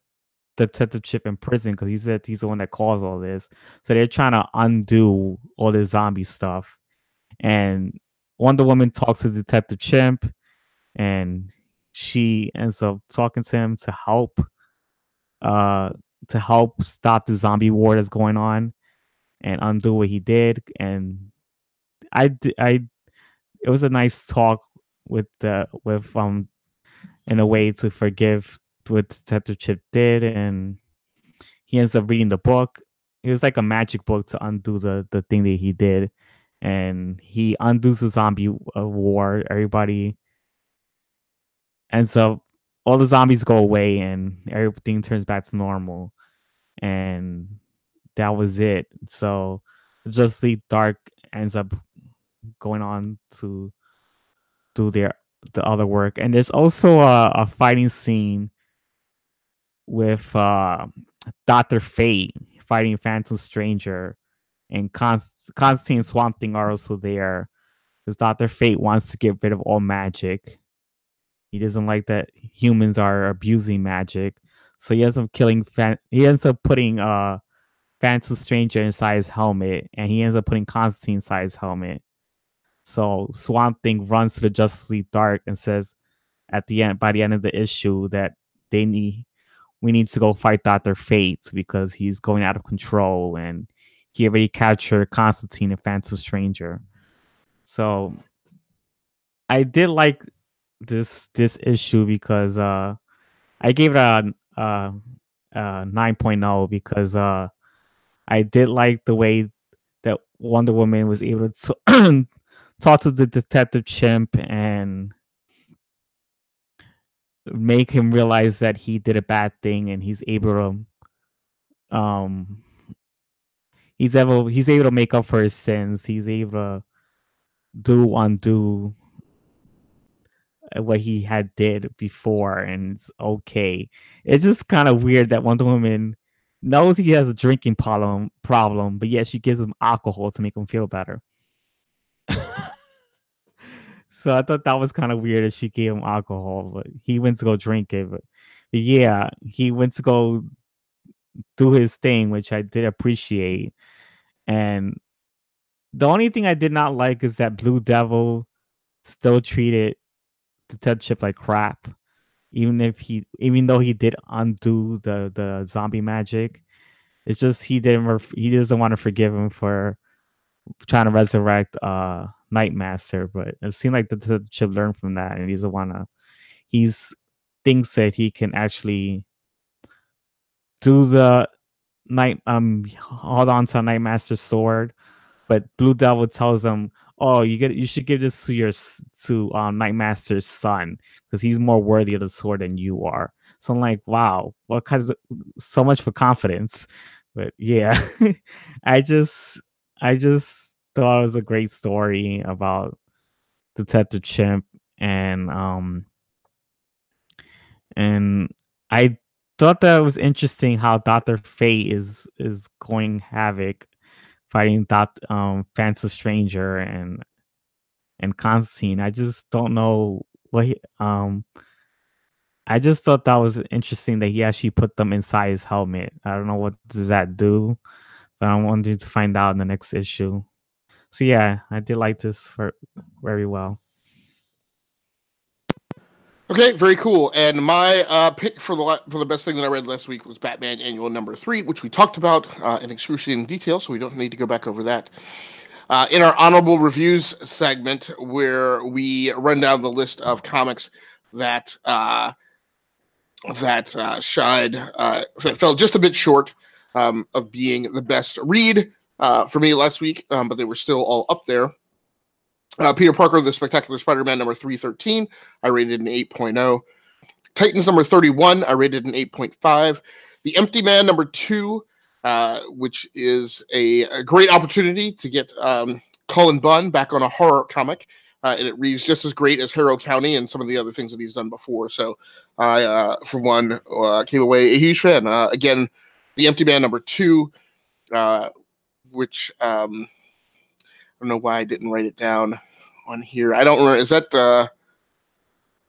Detective Chip in prison because he said he's the one that caused all this. So they're trying to undo all this zombie stuff. And Wonder Woman talks to Detective Chimp, and she ends up talking to him uh to help stop the zombie war that's going on and undo what he did. And I it was a nice talk with in a way to forgive what Detective Chip did, and he ends up reading the book. It was like a magic book to undo the thing that he did, and he undoes the zombie war. Everybody ends up all the zombies go away, and everything turns back to normal, and that was it. So Just League Dark ends up going on to do the other work, and there's also a fighting scene with Doctor Fate fighting Phantom Stranger, and Constantine Swamp Thing are also there because Doctor Fate wants to get rid of all magic. He doesn't like that humans are abusing magic, so he ends up he ends up putting Phantom Stranger inside his helmet, and he ends up putting Constantine inside his helmet. So Swamp Thing runs to the Justice League Dark and says at the end, by the end of the issue, that they need we need to go fight Doctor Fate because he's going out of control, and he already captured Constantine and Phantom Stranger. So I did like this issue because I gave it a 9.0 because I did like the way that Wonder Woman was able to talk to the Detective Chimp and make him realize that he did a bad thing, and um he's able to make up for his sins. He's able to undo what he had did before, and it's okay. It's just kind of weird that Wonder Woman knows he has a drinking problem, but yet she gives him alcohol to make him feel better. So I thought that was kind of weird that she gave him alcohol, but he went to go drink it. But yeah, he went to go do his thing, which I did appreciate. And the only thing I did not like is that Blue Devil still treated Detective Chip like crap, even though he did undo the zombie magic. It's just he doesn't want to forgive him for trying to resurrect Nightmaster, but it seemed like the Detective Chip learned from that, and he doesn't want to. He's thinks that he can actually do the night hold on to Nightmaster's sword, but Blue Devil tells him, "Oh, you should give this to Nightmaster's son because he's more worthy of the sword than you are." So I'm like, "Wow, what kind of so much for confidence?" But yeah, I just I just thought it was a great story about Detective Chimp, and and I thought that it was interesting how Doctor Fate is going havoc, fighting Phantom Stranger and Constantine. I just don't know I just thought that was interesting that he actually put them inside his helmet. I don't know what does that do, but I wanted to find out in the next issue. So yeah, I did like this very well. Okay, very cool. And my pick for the best thing that I read last week was Batman Annual Number 3, which we talked about in excruciating detail, so we don't need to go back over that. in our honorable reviews segment, where we run down the list of comics that fell just a bit short of being the best read for me last week, but they were still all up there. Peter Parker, The Spectacular Spider-Man, number 313, I rated an 8.0. Titans, number 31, I rated an 8.5. The Empty Man, number 2, which is a great opportunity to get Cullen Bunn back on a horror comic. And it reads just as great as Harrow County and some of the other things that he's done before. So I, for one, came away a huge fan. Again, The Empty Man, number 2, which I don't know why I didn't write it down on here. I don't remember. Is that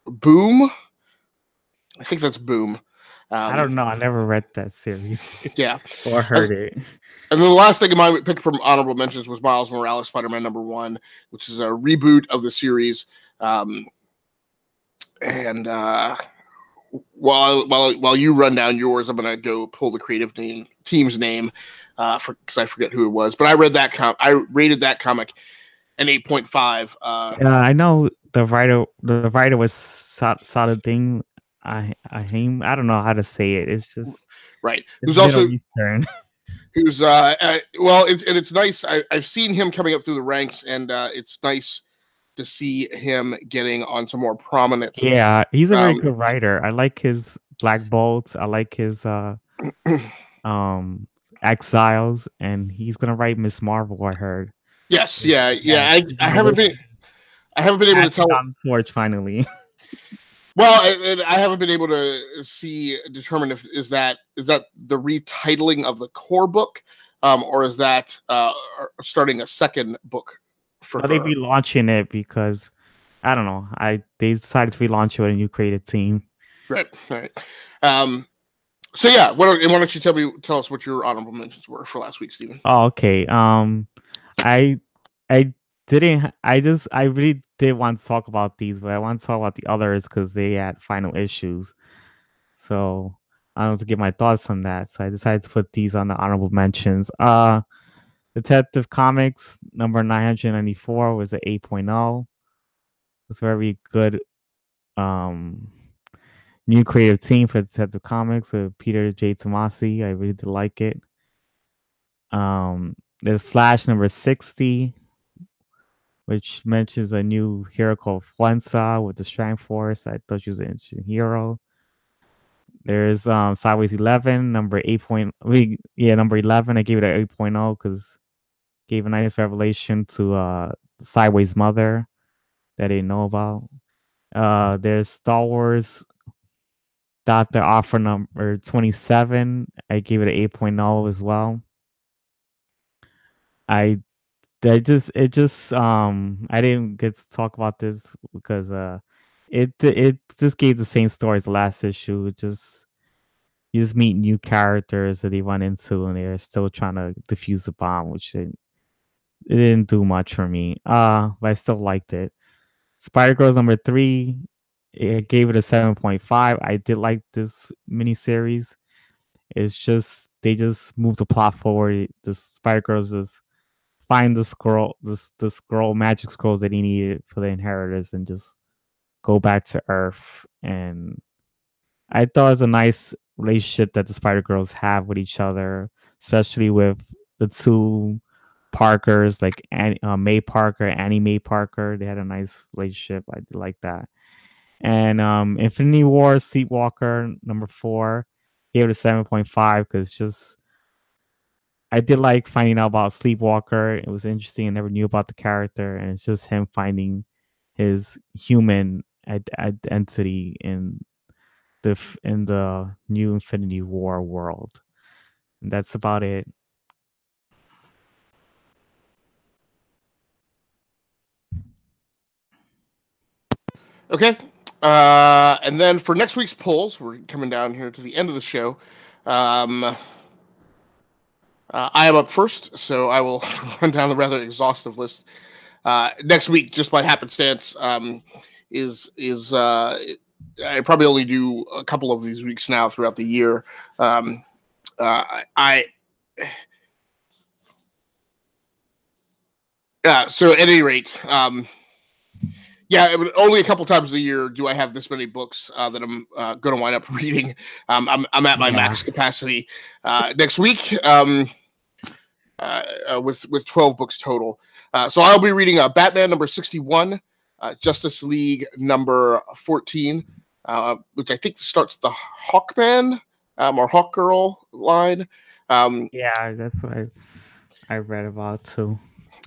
Boom? I think that's Boom. I don't know. I never read that series Yeah. or heard it. And then the last thing in my pick from honorable mentions was Miles Morales, Spider-Man number 1, which is a reboot of the series. And while you run down yours, I'm gonna go pull the creative team's name because I forget who it was. But I read that I rated that comic an 8.5. I know the writer. The writer was Saladin. I don't know how to say it. It's just right. It's Who's also Middle Eastern. who's it's nice. I've seen him coming up through the ranks, and it's nice to see him getting on some more prominent. Yeah, he's a very good writer. I like his Black Bolts. I like his Exiles, and he's gonna write Miss Marvel. I heard. Yes, yeah. I haven't been able to tell. On Torch finally. Well, I haven't been able to determine if is that the retitling of the core book, or is that starting a second book for her. They be launching it because I don't know. They decided to relaunch it with a new creative team. Right. So yeah, why don't you tell us what your honorable mentions were for last week, Steven? Oh, okay. I really did want to talk about these, but I want to talk about the others because they had final issues. So I want to get my thoughts on that. So I decided to put these on the honorable mentions. Detective Comics number 994 was an 8.0. It's very good new creative team for Detective Comics with Peter J. Tomasi. I really did like it. There's Flash number 60, which mentions a new hero called Flensa with the Strength Force. I thought she was an interesting hero. There's Sideways 11, number 8. Number 11. I gave it an 8.0 because gave a nice revelation to Sideways mother that I didn't know about. There's Star Wars Dr. Offer number 27. I gave it an 8.0 as well. I didn't get to talk about this because it just gave the same story as the last issue. You just meet new characters that they run into and they're still trying to defuse the bomb, which it didn't do much for me. But I still liked it. Spider-Girls number 3, it gave it a 7.5. I did like this miniseries. It's just they just moved the plot forward. The Spider-Girls just find the scroll, magic scrolls that he needed for the inheritors, and just go back to Earth. And I thought it was a nice relationship that the Spider-Girls have with each other, especially with the two Parkers, like May Parker, Annie Mae Parker. They had a nice relationship. I did like that. And Infinity War Sleepwalker number 4 gave it a 7.5 because just I did like finding out about Sleepwalker. It was interesting. I never knew about the character, and it's just him finding his human identity in the new Infinity War world. And that's about it. Okay. And then for next week's polls, we're coming down here to the end of the show. I am up first, so I will run down the rather exhaustive list. Next week, just by happenstance, is I probably only do a couple of these weeks now throughout the year. I So at any rate, yeah, only a couple times a year do I have this many books that I'm going to wind up reading. I'm at my Yeah. max capacity next week with 12 books total. So I'll be reading Batman number 61, Justice League number 14, which I think starts the Hawkman or Hawkgirl line. Yeah, that's what I read about too.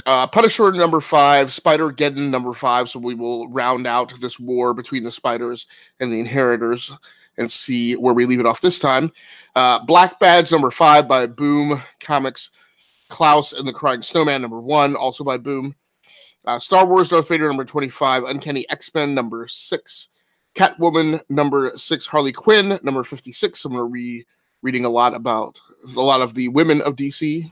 Punisher number 5, Spider-Geddon number 5. So we will round out this war between the Spiders and the Inheritors and see where we leave it off this time. Black Badge number 5 by Boom Comics. Klaus and the Crying Snowman number 1, also by Boom. Star Wars Darth Vader number 25. Uncanny X-Men number 6. Catwoman number 6. Harley Quinn number 56. I'm going to be reading a lot of the women of DC.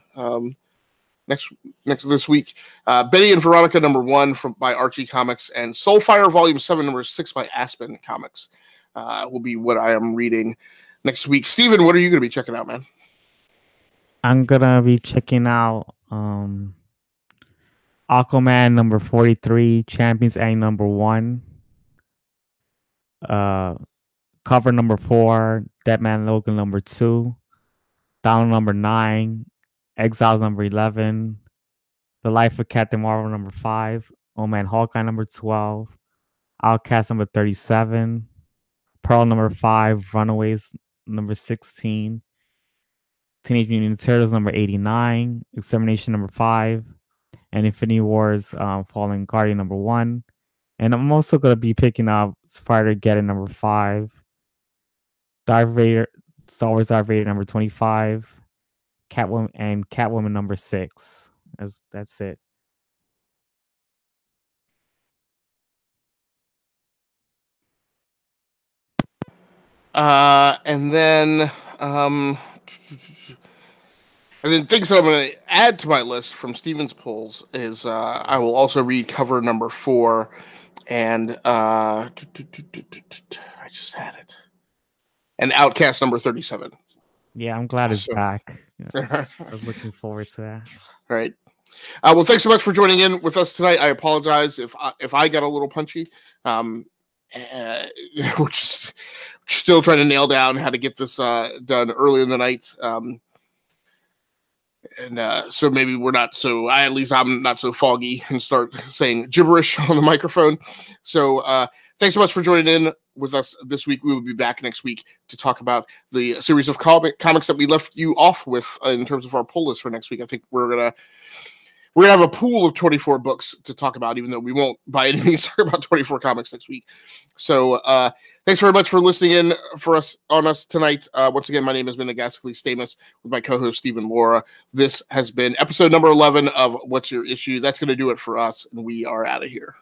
Next this week, Betty and Veronica number 1 by Archie Comics, and Soulfire Volume 7 number 6 by Aspen Comics will be what I am reading next week. Steven, what are you going to be checking out, man? I'm gonna be checking out Aquaman number 43, Champions A number 1, cover number 4, Deadman Logan number 2, Down number 9, Exiles number 11, The Life of Captain Marvel number 5, Oh Man Hawkeye number 12, Outcast number 37, Pearl number 5, Runaways number 16, Teenage Mutant Ninja Turtles number 89, Extermination number 5, and Infinity Wars Fallen Guardian number 1. And I'm also going to be picking up Spider-Geddon number 5, Star Wars Darth Vader number 25, Catwoman number 6. That's it. And then things that I'm going to add to my list from Steven's polls is I will also read cover number 4, and I just had it, and Outcast number 37. Yeah, I'm glad it's So, back. all I was looking forward to that. right. Well, thanks so much for joining in with us tonight. I apologize if I got a little punchy. We're just still trying to nail down how to get this done earlier in the night. And so maybe we're not so, at least I'm not so foggy and start saying gibberish on the microphone. So thanks so much for joining in with us this week. We will be back next week to talk about the series of comics that we left you off with in terms of our pull list for next week. I think we're gonna have a pool of 24 books to talk about, even though we won't by any means talk about 24 comics next week. So thanks very much for listening in on us tonight. Once again, my name has been Agasically Stamus with my co-host Stephen Laura. This has been episode number 11 of What's Your Issue? That's going to do it for us, and we are out of here.